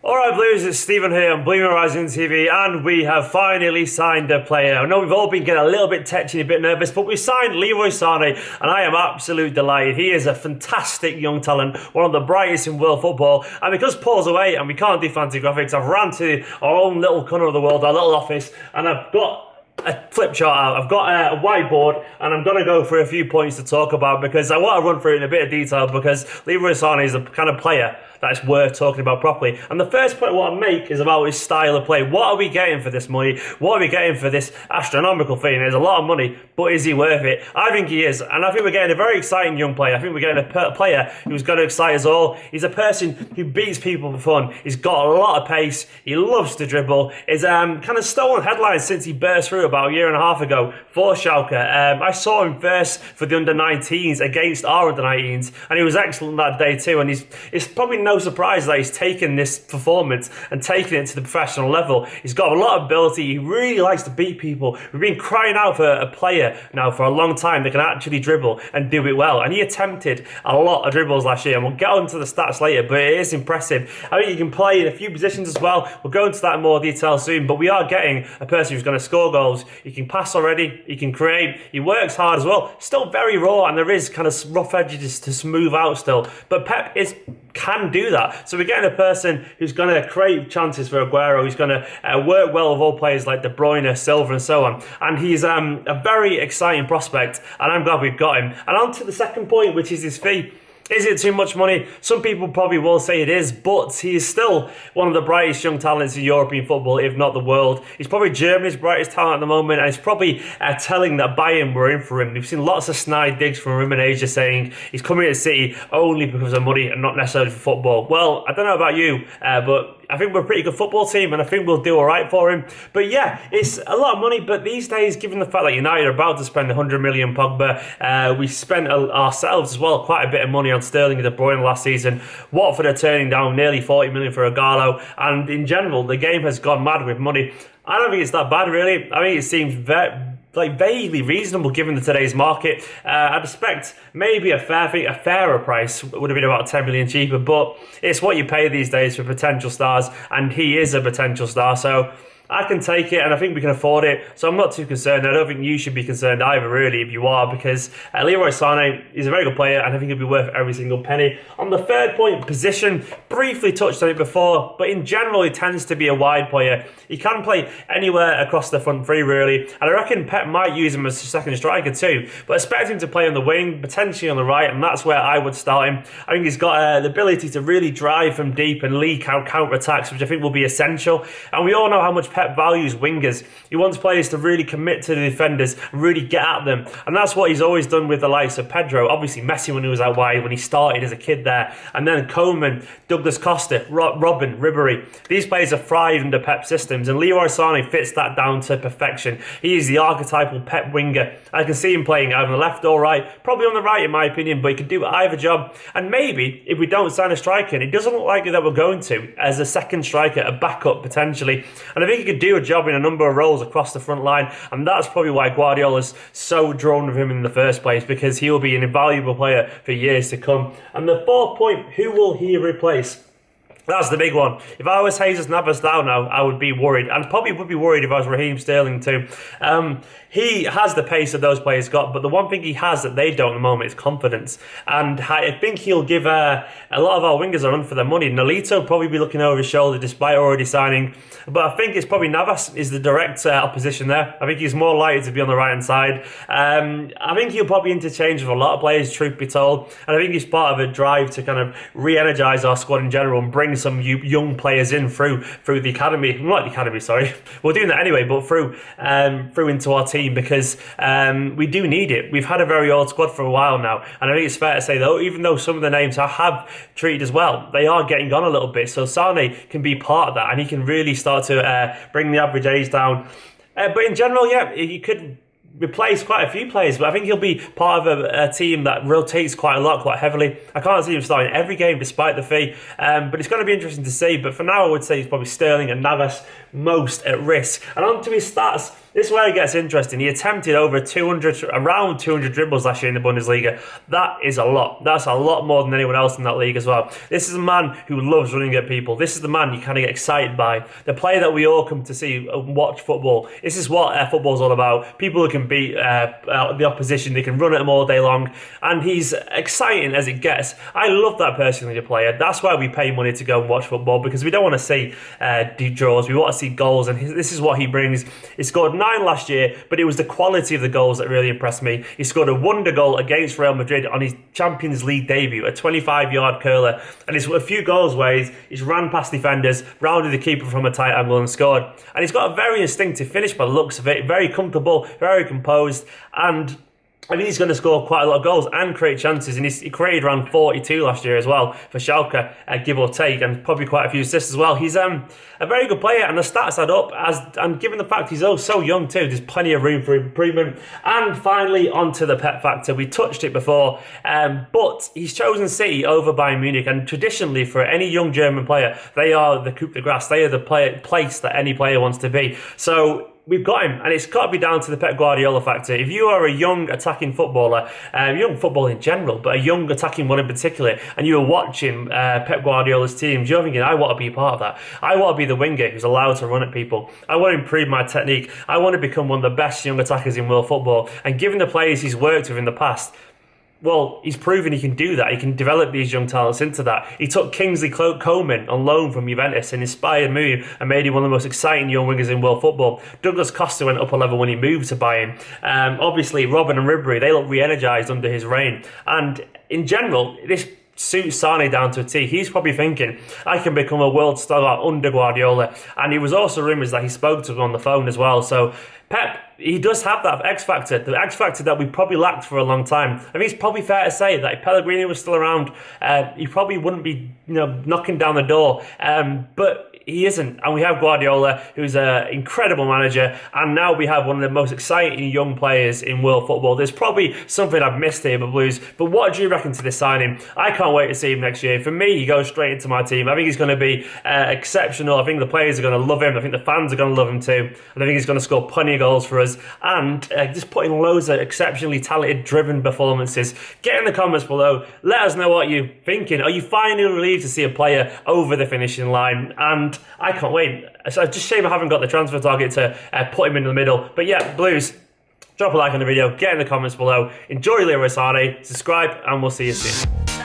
Alright Blues, it's Stephen here on BlueMoonRisingTV, and we have finally signed a player. I know we've all been getting a little bit tetchy, a bit nervous, but we signed Leroy Sane, and I am absolutely delighted. He is a fantastic young talent, one of the brightest in world football, and because Paul's away and we can't do fancy graphics, I've ran to our own little corner of the world, our little office, and I've got a flip chart out. I've got a whiteboard, and I'm going to go through a few points to talk about because I want to run through it in a bit of detail because Leroy Sane is the kind of player that's worth talking about properly. And the first point I want to make is about his style of play. What are we getting for this money? What are we getting for this astronomical fee? There's a lot of money, but is he worth it? I think he is, and I think we're getting a very exciting young player. I think we're getting a player who's going to excite us all. He's a person who beats people for fun. He's got a lot of pace. He loves to dribble. He's kind of stolen headlines since he burst through about a year and a half ago for Schalke. I saw him first for the under-19s against our under-19s, and he was excellent that day too. And it's probably no surprise that he's taken this performance and taken it to the professional level. He's got a lot of ability. He really likes to beat people. We've been crying out for a player now for a long time that can actually dribble and do it well. And he attempted a lot of dribbles last year, and we'll get onto the stats later, but it is impressive. I think he can play in a few positions as well. We'll go into that in more detail soon, but we are getting a person who's going to score goals. He can pass already. He can create. He works hard as well. Still very raw, and there is kind of rough edges to smooth out still. But Pep can do that. So we're getting a person who's going to create chances for Aguero, who's going to work well with all players like De Bruyne, Silva and so on. And he's a very exciting prospect, and I'm glad we've got him. And on to the second point, which is his fee. Is it too much money? Some people probably will say it is, but he is still one of the brightest young talents in European football, if not the world. He's probably Germany's brightest talent at the moment, and it's probably telling that Bayern were in for him. We've seen lots of snide digs from him in Asia saying he's coming to City only because of money and not necessarily for football. Well, I don't know about you, but I think we're a pretty good football team, and I think we'll do all right for him. But yeah, it's a lot of money, but these days, given the fact that United are about to spend 100 million Pogba, we spent ourselves as well quite a bit of money on Sterling and De Bruyne last season. Watford are turning down nearly 40 million for Ighalo, and in general, the game has gone mad with money. I don't think it's that bad, really. I think it seems vaguely reasonable given today's market. I'd expect maybe a fairer price would have been about 10 million cheaper, but it's what you pay these days for potential stars, and he is a potential star, so I can take it, and I think we can afford it, so I'm not too concerned. I don't think you should be concerned either, really, if you are, because Leroy Sané is a very good player, and I think he'll be worth every single penny. On the third point, position, briefly touched on it before, but in general, he tends to be a wide player. He can play anywhere across the front three, really, and I reckon Pep might use him as a second striker too, but expect him to play on the wing, potentially on the right, and that's where I would start him. I think he's got the ability to really drive from deep and leak out counter-attacks, which I think will be essential, and we all know how much Pep values wingers. He wants players to really commit to the defenders and really get at them, and that's what he's always done with the likes of Pedro. Obviously Messi when he was out wide, when he started as a kid there, and then Koeman, Douglas Costa, Robin, Ribery. These players are thrived under Pep systems, and Leroy Sané fits that down to perfection. He is the archetypal Pep winger. I can see him playing either on the left or right, probably on the right in my opinion, but he can do either job. And maybe if we don't sign a striker, and it doesn't look like that we're going to, as a second striker, a backup potentially, and I think he could do a job in a number of roles across the front line, and that's probably why Guardiola's so drawn with him in the first place, because he will be an invaluable player for years to come. And the fourth point, who will he replace? That's the big one. If I was Jesus Navas now, I would be worried, and probably would be worried if I was Raheem Sterling too. He has the pace that those players got, but the one thing he has that they don't at the moment is confidence. And I think he'll give a lot of our wingers a run for their money. Nolito will probably be looking over his shoulder despite already signing, but I think it's probably Navas is the direct opposition there. I think he's more likely to be on the right hand side. I think he'll probably interchange with a lot of players, truth be told, and I think he's part of a drive to kind of re-energise our squad in general and bring some young players in through the academy. Not the academy, sorry. We're doing that anyway, but through into our team, because we do need it. We've had a very old squad for a while now, and I think it's fair to say though, even though some of the names I have treated as well, they are getting on a little bit. So Sané can be part of that, and he can really start to bring the average age down. But in general, yeah, he could replace quite a few players, but I think he'll be part of a team that rotates quite a lot, quite heavily. I can't see him starting every game despite the fee, but it's going to be interesting to see. But for now, I would say he's probably Sterling and Navas most at risk. And on to his stats. This is where it gets interesting. He attempted around 200 dribbles last year in the Bundesliga. That is a lot. That's a lot more than anyone else in that league as well. This is a man who loves running at people. This is the man you kind of get excited by. The player that we all come to see and watch football. This is what football's all about. People who can beat the opposition. They can run at him all day long. And he's exciting as it gets. I love that personally, the player. That's why we pay money to go and watch football, because we don't want to see deep draws. We want to see goals, and this is what he brings. He scored 9 last year, but it was the quality of the goals that really impressed me. He scored a wonder goal against Real Madrid on his Champions League debut, a 25-yard curler, and it's a few goals where he's ran past defenders, rounded the keeper from a tight angle and scored. And he's got a very instinctive finish by the looks of it, very comfortable, very composed, and I think he's going to score quite a lot of goals and create chances, and he created around 42 last year as well for Schalke, give or take, and probably quite a few assists as well. He's a very good player, and the stats add up, and given the fact he's so young too, there's plenty of room for improvement. And finally, onto the Pep factor. We touched it before, but he's chosen City over Bayern Munich, and traditionally for any young German player, they are the coup de grace. They are the place that any player wants to be. So we've got him, and it's got to be down to the Pep Guardiola factor. If you are a young attacking footballer, young football in general, but a young attacking one in particular, and you are watching Pep Guardiola's teams, you're thinking, I want to be a part of that. I want to be the winger who's allowed to run at people. I want to improve my technique. I want to become one of the best young attackers in world football. And given the players he's worked with in the past, well, he's proven he can do that. He can develop these young talents into that. He took Kingsley Coman on loan from Juventus, an inspired move, and made him one of the most exciting young wingers in world football. Douglas Costa went up a level when he moved to Bayern. Obviously, Robin and Ribery, they look re-energised under his reign. And in general, this suits Sané down to a T. He's probably thinking, I can become a world star under Guardiola. And he was also rumours that he spoke to him on the phone as well. So Pep, he does have that X factor, the X factor that we probably lacked for a long time. I think it's probably fair to say that if Pellegrini was still around, he probably wouldn't be, knocking down the door. But he isn't, and we have Guardiola, who's an incredible manager, and now we have one of the most exciting young players in world football. There's probably something I've missed here, but Blues. But what do you reckon to this signing? I can't wait to see him next year. For me, he goes straight into my team. I think he's going to be exceptional. I think the players are going to love him. I think the fans are going to love him too. And I think he's going to score plenty of goals for us, and just putting loads of exceptionally talented, driven performances. Get in the comments below. Let us know what you're thinking. Are you finally relieved to see a player over the finishing line? And I can't wait. It's just shame I haven't got the transfer target to put him in the middle. But yeah, Blues, drop a like on the video, get in the comments below. Enjoy Leroy Sane, subscribe, and we'll see you soon.